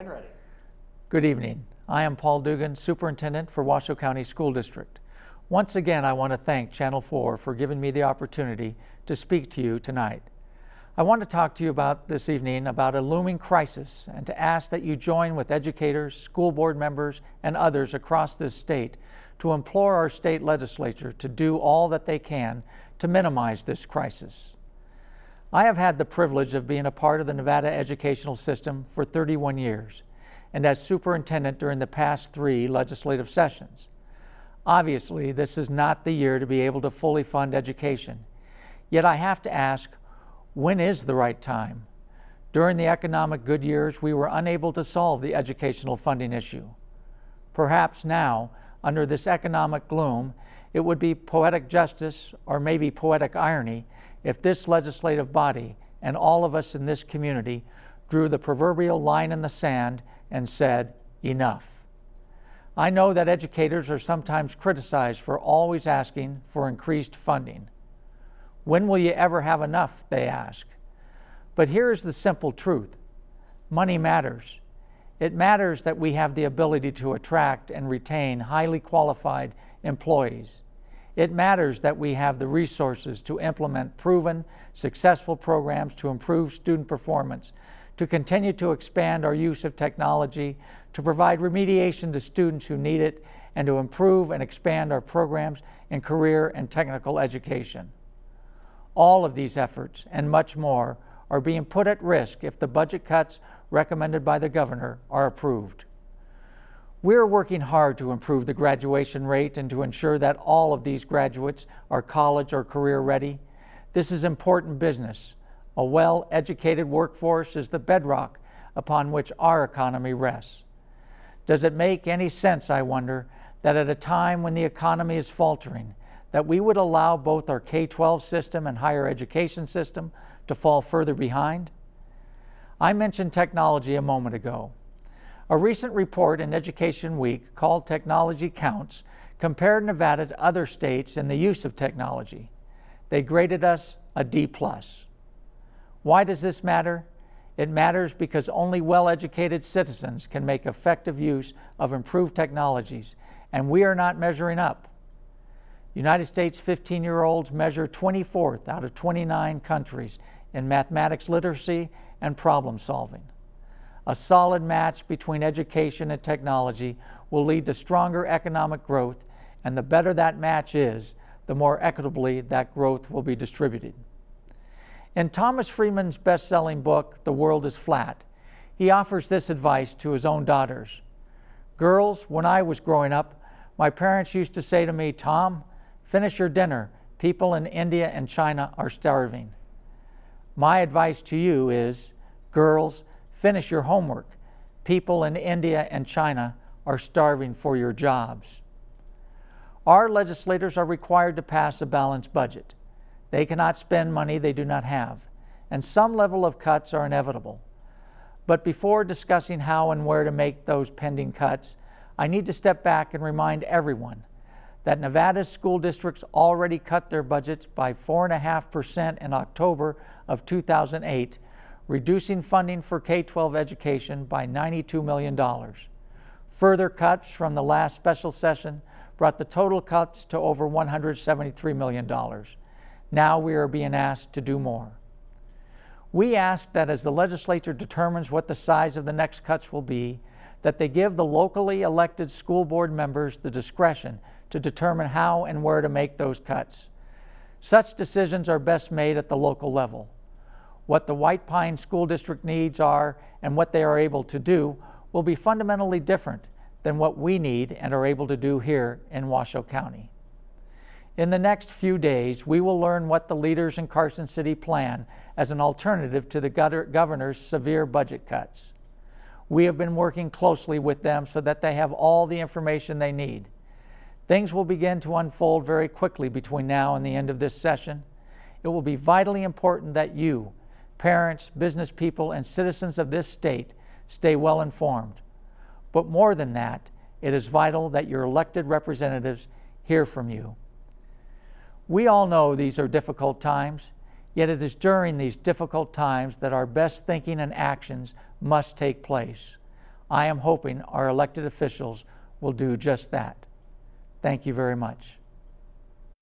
Ready. Good evening. I am Paul Dugan, Superintendent for Washoe County School District. Once again, I want to thank Channel 4 for giving me the opportunity to speak to you tonight. I want to talk to you this evening about a looming crisis and to ask that you join with educators, school board members, and others across this state to implore our state legislature to do all that they can to minimize this crisis. I have had the privilege of being a part of the Nevada educational system for 31 years and as superintendent during the past 3 legislative sessions. Obviously, this is not the year to be able to fully fund education. Yet I have to ask, when is the right time? During the economic good years, we were unable to solve the educational funding issue. Perhaps now, under this economic gloom, it would be poetic justice or maybe poetic irony if this legislative body and all of us in this community drew the proverbial line in the sand and said, enough. I know that educators are sometimes criticized for always asking for increased funding. When will you ever have enough, they ask. But here's the simple truth. Money matters. It matters that we have the ability to attract and retain highly qualified employees. It matters that we have the resources to implement proven, successful programs to improve student performance, to continue to expand our use of technology, to provide remediation to students who need it, and to improve and expand our programs in career and technical education. All of these efforts and much more are being put at risk if the budget cuts recommended by the governor are approved. We're working hard to improve the graduation rate and to ensure that all of these graduates are college or career ready. This is important business. A well-educated workforce is the bedrock upon which our economy rests. Does it make any sense, I wonder, that at a time when the economy is faltering, that we would allow both our K-12 system and higher education system to fall further behind? I mentioned technology a moment ago. A recent report in Education Week called Technology Counts compared Nevada to other states in the use of technology. They graded us a D+. Why does this matter? It matters because only well-educated citizens can make effective use of improved technologies, and we are not measuring up. United States 15-year-olds measure 24th out of 29 countries in mathematics literacy and problem solving. A solid match between education and technology will lead to stronger economic growth, and the better that match is, the more equitably that growth will be distributed. In Thomas Friedman's best-selling book, The World is Flat, he offers this advice to his own daughters. Girls, when I was growing up, my parents used to say to me, Tom, finish your dinner. People in India and China are starving. My advice to you is, girls, finish your homework. People in India and China are starving for your jobs. Our legislators are required to pass a balanced budget. They cannot spend money they do not have, and some level of cuts are inevitable. But before discussing how and where to make those pending cuts, I need to step back and remind everyone that Nevada's school districts already cut their budgets by 4.5% in October of 2008, reducing funding for K-12 education by $92 million. Further cuts from the last special session brought the total cuts to over $173 million. Now we are being asked to do more. We ask that as the legislature determines what the size of the next cuts will be, that they give the locally elected school board members the discretion to determine how and where to make those cuts. Such decisions are best made at the local level. What the White Pine School District needs are and what they are able to do will be fundamentally different than what we need and are able to do here in Washoe County. In the next few days, we will learn what the leaders in Carson City plan as an alternative to the governor's severe budget cuts. We have been working closely with them so that they have all the information they need. Things will begin to unfold very quickly between now and the end of this session. It will be vitally important that you, parents, business people, and citizens of this state stay well informed. But more than that, it is vital that your elected representatives hear from you. We all know these are difficult times, yet it is during these difficult times that our best thinking and actions must take place. I am hoping our elected officials will do just that. Thank you very much.